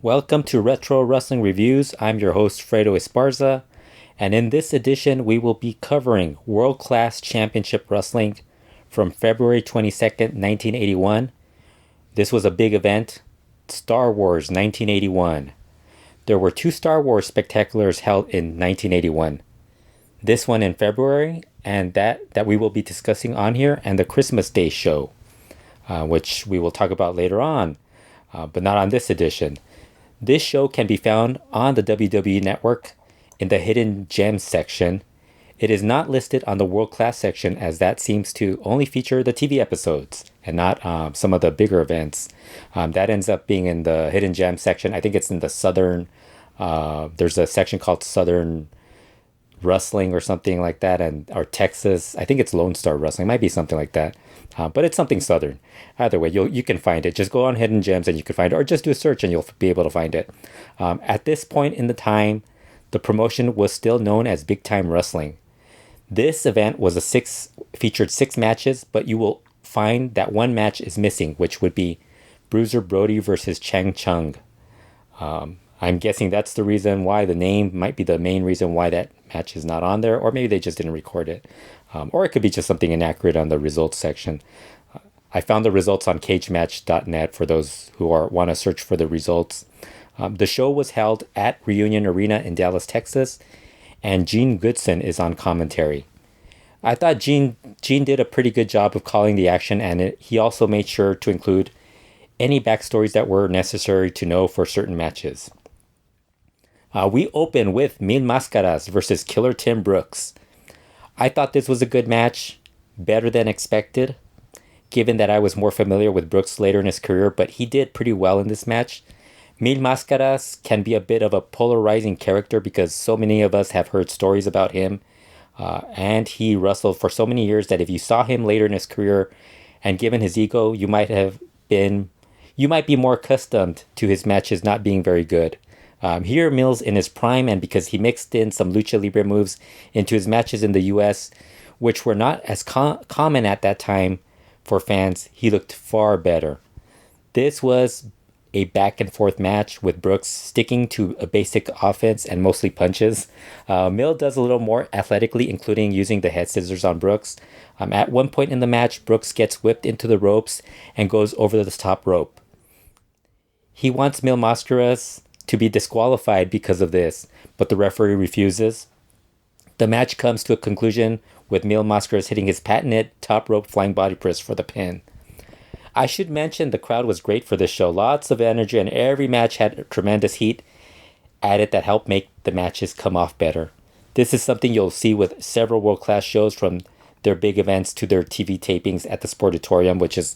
Welcome to Retro Wrestling Reviews. I'm your host, Fredo Esparza, and in this edition, we will be covering World Class Championship Wrestling from February 22nd, 1981. This was a big event, Star Wars 1981. There were two Star Wars spectaculars held in 1981. This one in February, and that we will be discussing on here, and the Christmas Day show, which we will talk about later on, but not on this edition. This show can be found on the WWE Network in the Hidden Gems section. It is not listed on the World Class section as that seems to only feature the TV episodes and not some of the bigger events. That ends up being in the Hidden Gems section. I think it's in the Southern, there's a section called Southern Wrestling or something like that, or Texas. I think it's Lone Star Wrestling. It might be something like that. But it's something Southern. Either way, you can find it. Just go on Hidden Gems and you can find it, or just do a search and you'll be able to find it. At this point in the time, the promotion was still known as Big Time Wrestling. This event was featured six matches, but you will find that one match is missing, which would be Bruiser Brody versus Chang Chung. I'm guessing that's the reason why the name might be the main reason why that match is not on there, or maybe they just didn't record it. Or it could be just something inaccurate on the results section. I found the results on cagematch.net for those who want to search for the results. The show was held at Reunion Arena in Dallas, Texas, and Gene Goodson is on commentary. I thought Gene did a pretty good job of calling the action, and he also made sure to include any backstories that were necessary to know for certain matches. We open with Mil Mascaras versus Killer Tim Brooks. I thought this was a good match, better than expected, given that I was more familiar with Brooks later in his career, but he did pretty well in this match. Mil Mascaras can be a bit of a polarizing character because so many of us have heard stories about him, and he wrestled for so many years that if you saw him later in his career, and given his ego, you might be more accustomed to his matches not being very good. Here, Mills in his prime, and because he mixed in some lucha libre moves into his matches in the U.S., which were not as common at that time for fans, he looked far better. This was a back and forth match with Brooks sticking to a basic offense and mostly punches. Mill does a little more athletically, including using the head scissors on Brooks. At one point in the match, Brooks gets whipped into the ropes and goes over the top rope. He wants Mil Mascaras to be disqualified because of this, but the referee refuses. The match comes to a conclusion with Mil Mascaras hitting his patented top rope flying body press for the pin. I should mention the crowd was great for this show. Lots of energy, and every match had tremendous heat added that helped make the matches come off better. This is something you'll see with several world-class shows, from their big events to their TV tapings at the Sportatorium, which is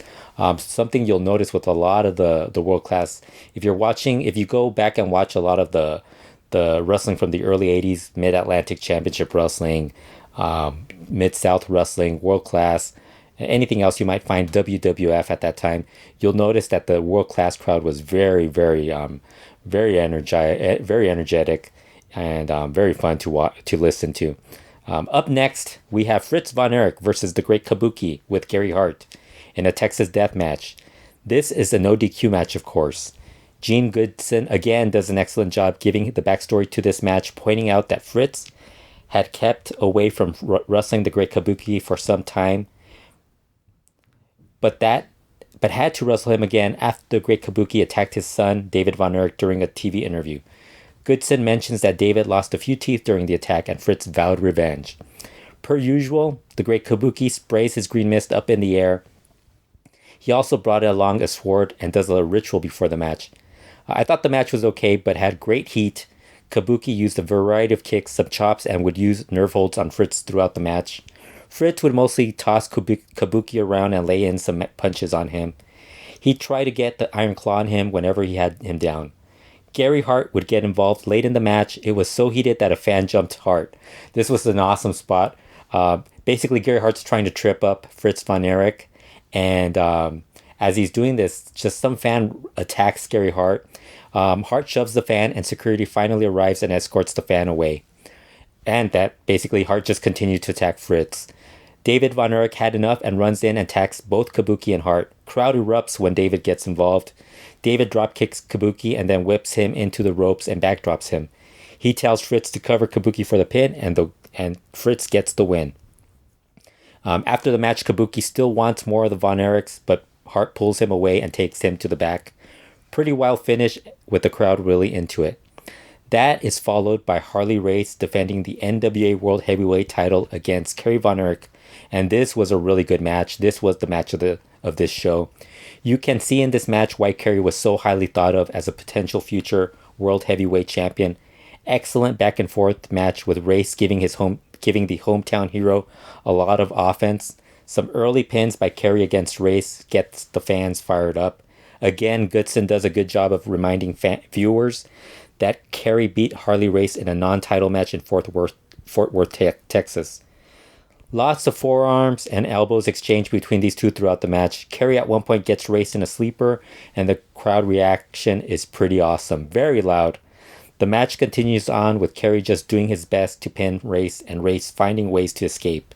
something you'll notice with a lot of the world class. If you go back and watch a lot of the wrestling from the early 80s, Mid-Atlantic Championship Wrestling, Mid-South Wrestling, World Class, anything else you might find WWF at that time, you'll notice that the world class crowd was very, very, very energetic, and very fun to listen to. Up next, we have Fritz von Erich versus the Great Kabuki with Gary Hart in a Texas death match. This is a no DQ match, of course. Gene Goodson again does an excellent job giving the backstory to this match, pointing out that Fritz had kept away from wrestling the Great Kabuki for some time, but had to wrestle him again after the Great Kabuki attacked his son, David von Erich, during a TV interview. Goodson mentions that David lost a few teeth during the attack and Fritz vowed revenge. Per usual, the Great Kabuki sprays his green mist up in the air. He also brought along a sword and does a ritual before the match. I thought the match was okay, but had great heat. Kabuki used a variety of kicks, some chops, and would use nerve holds on Fritz throughout the match. Fritz would mostly toss Kabuki around and lay in some punches on him. He tried to get the Iron Claw on him whenever he had him down. Gary Hart would get involved late in the match. It was so heated that a fan jumped Hart. This was an awesome spot. Basically, Gary Hart's trying to trip up Fritz von Erich, and as he's doing this, just some fan attacks Gary Hart. Hart shoves the fan, and security finally arrives and escorts the fan away. And that basically Hart just continued to attack Fritz. David Von Erich had enough and runs in and attacks both Kabuki and Hart. Crowd erupts when David gets involved. David drop kicks Kabuki and then whips him into the ropes and backdrops him. He tells Fritz to cover Kabuki for the pin, and Fritz gets the win. After the match, Kabuki still wants more of the Von Erichs, but Hart pulls him away and takes him to the back. Pretty wild finish with the crowd really into it. That is followed by Harley Race defending the NWA World Heavyweight title against Kerry Von Erich, and this was a really good match. This was the match of this show. You can see in this match why Kerry was so highly thought of as a potential future World Heavyweight Champion. Excellent back and forth match with Race giving the hometown hero a lot of offense. Some early pins by Kerry against Race gets the fans fired up. Again, Goodson does a good job of reminding viewers that Kerry beat Harley Race in a non-title match in Fort Worth, Texas. Lots of forearms and elbows exchanged between these two throughout the match. Kerry at one point gets Race in a sleeper, and the crowd reaction is pretty awesome. Very loud. The match continues on with Kerry just doing his best to pin Race and Race finding ways to escape.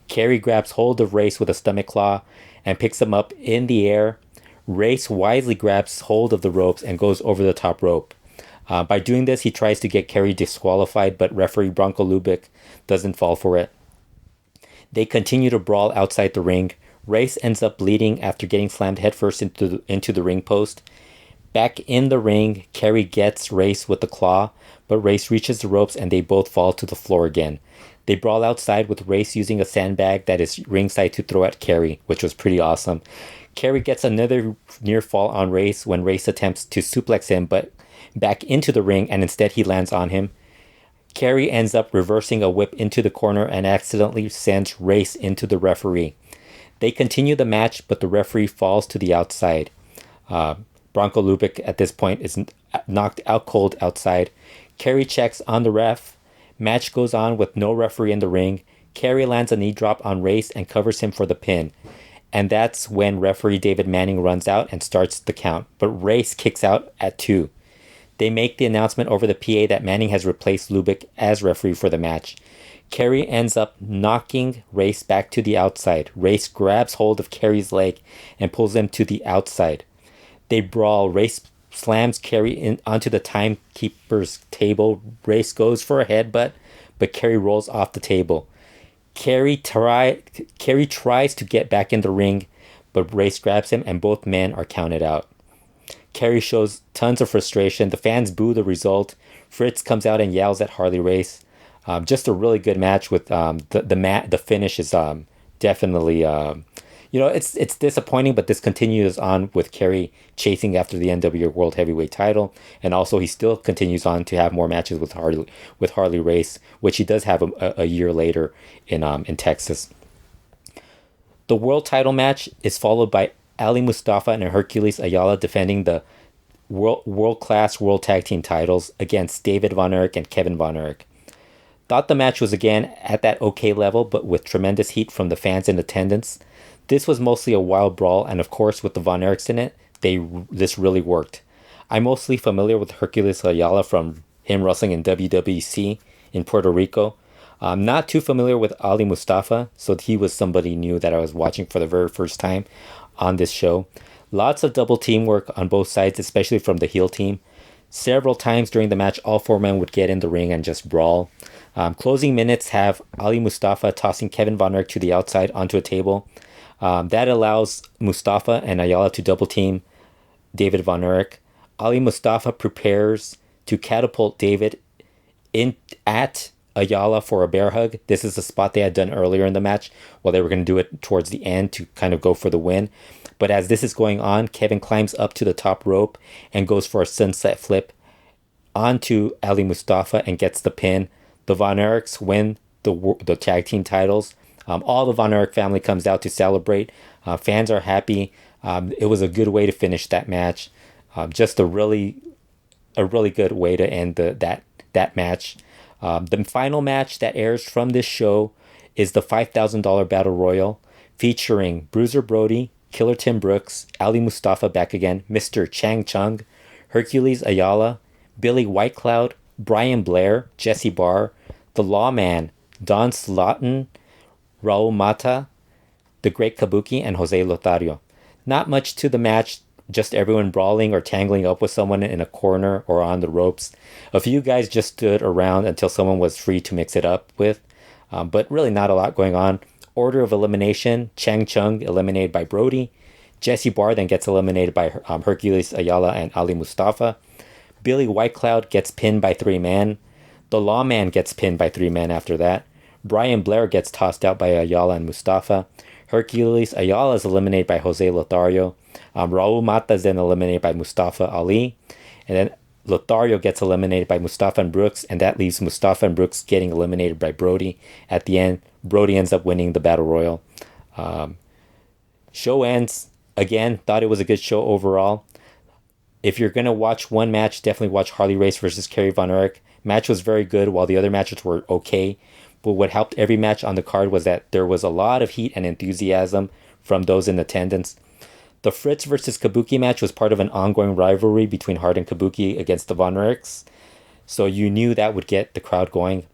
Kerry grabs hold of Race with a stomach claw and picks him up in the air. Race wisely grabs hold of the ropes and goes over the top rope. By doing this, he tries to get Kerry disqualified, but referee Bronco Lubick doesn't fall for it. They continue to brawl outside the ring. Race ends up bleeding after getting slammed headfirst into the ring post. Back in the ring, Kerry gets Race with the claw, but Race reaches the ropes and they both fall to the floor again. They brawl outside with Race using a sandbag that is ringside to throw at Kerry, which was pretty awesome. Kerry gets another near fall on Race when Race attempts to suplex him, but back into the ring, and instead he lands on him. Kerry ends up reversing a whip into the corner and accidentally sends Race into the referee. They continue the match, but the referee falls to the outside. Bronco Lubick at this point is knocked out cold outside. Kerry checks on the ref. Match goes on with no referee in the ring. Kerry lands a knee drop on Race and covers him for the pin. And that's when referee David Manning runs out and starts the count. But Race kicks out at 2. They make the announcement over the PA that Manning has replaced Lubick as referee for the match. Kerry ends up knocking Race back to the outside. Race grabs hold of Kerry's leg and pulls him to the outside. They brawl. Race slams Kerry onto the timekeeper's table. Race goes for a headbutt, but Kerry rolls off the table. Kerry tries to get back in the ring, but Race grabs him and both men are counted out. Kerry shows tons of frustration. The fans boo the result. Fritz comes out and yells at Harley Race. Just a really good match with the finish is definitely it's disappointing, but this continues on with Kerry chasing after the NWA World Heavyweight title, and also he still continues on to have more matches with Harley Race, which he does have a year later in Texas. The world title match is followed by Ali Mustafa and Hercules Ayala defending the world-class world tag team titles against David Von Erich and Kevin Von Erich. Thought the match was again at that okay level, but with tremendous heat from the fans in attendance. This was mostly a wild brawl, and of course with the Von Erichs in it, this really worked. I'm mostly familiar with Hercules Ayala from him wrestling in WWC in Puerto Rico. I'm not too familiar with Ali Mustafa, so he was somebody new that I was watching for the very first time on this show. Lots of double teamwork on both sides, especially from the heel team. Several times during the match, all 4 men would get in the ring and just brawl. Closing minutes have Ali Mustafa tossing Kevin Von Erich to the outside onto a table. That allows Mustafa and Ayala to double team David Von Erich. Ali Mustafa prepares to catapult David in at Ayala for a bear hug. This is a spot they had done earlier in the match. Well, they were going to do it towards the end to kind of go for the win. But as this is going on, Kevin climbs up to the top rope and goes for a sunset flip onto Ali Mustafa and gets the pin. The Von Erichs win the tag team titles. All the Von Erich family comes out to celebrate. Fans are happy. It was a good way to finish that match. Just a really good way to end that match. The final match that airs from this show is the $5,000 Battle Royal featuring Bruiser Brody, Killer Tim Brooks, Ali Mustafa back again, Mr. Chang Chung, Hercules Ayala, Billy Whitecloud, Brian Blair, Jesse Barr, The Lawman, Don Slaughton, Raul Mata, the Great Kabuki, and Jose Lothario. Not much to the match, just everyone brawling or tangling up with someone in a corner or on the ropes. A few guys just stood around until someone was free to mix it up with, but really not a lot going on. Order of elimination: Chang Chung eliminated by Brody. Jesse Barr then gets eliminated by Hercules Ayala and Ali Mustafa. Billy Whitecloud gets pinned by 3-man. The Lawman gets pinned by 3-man after that. Brian Blair gets tossed out by Ayala and Mustafa. Hercules Ayala is eliminated by Jose Lothario. Raul Mata is then eliminated by Mustafa Ali. And then Lothario gets eliminated by Mustafa and Brooks, and that leaves Mustafa and Brooks getting eliminated by Brody. At the end, Brody ends up winning the Battle Royal. Show ends. Again, thought it was a good show overall. If you're going to watch one match, definitely watch Harley Race versus Kerry Von Erich. Match was very good, while the other matches were okay. But what helped every match on the card was that there was a lot of heat and enthusiasm from those in attendance. The Fritz versus Kabuki match was part of an ongoing rivalry between Hart and Kabuki against the Von Erichs, so you knew that would get the crowd going.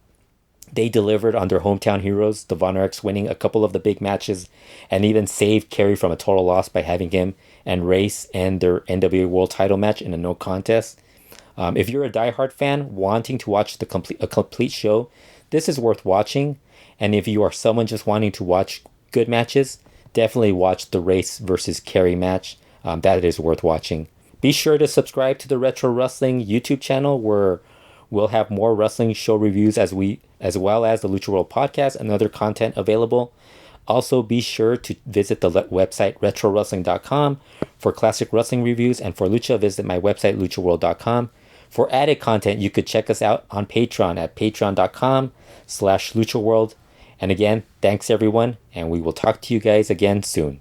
They delivered on their hometown heroes, the Von Erichs winning a couple of the big matches, and even saved Kerry from a total loss by having him and Race end their NWA World title match in a no contest. If you're a diehard fan wanting to watch a complete show, this is worth watching. And if you are someone just wanting to watch good matches, definitely watch the Race versus Kerry match. That is worth watching. Be sure to subscribe to the Retro Wrestling YouTube channel, where we'll have more wrestling show reviews as well as the Lucha World podcast and other content available. Also, be sure to visit the website retrowrestling.com for classic wrestling reviews, and for Lucha, visit my website luchaworld.com. For added content, you could check us out on Patreon at patreon.com/luchaworld. And again, thanks everyone, and we will talk to you guys again soon.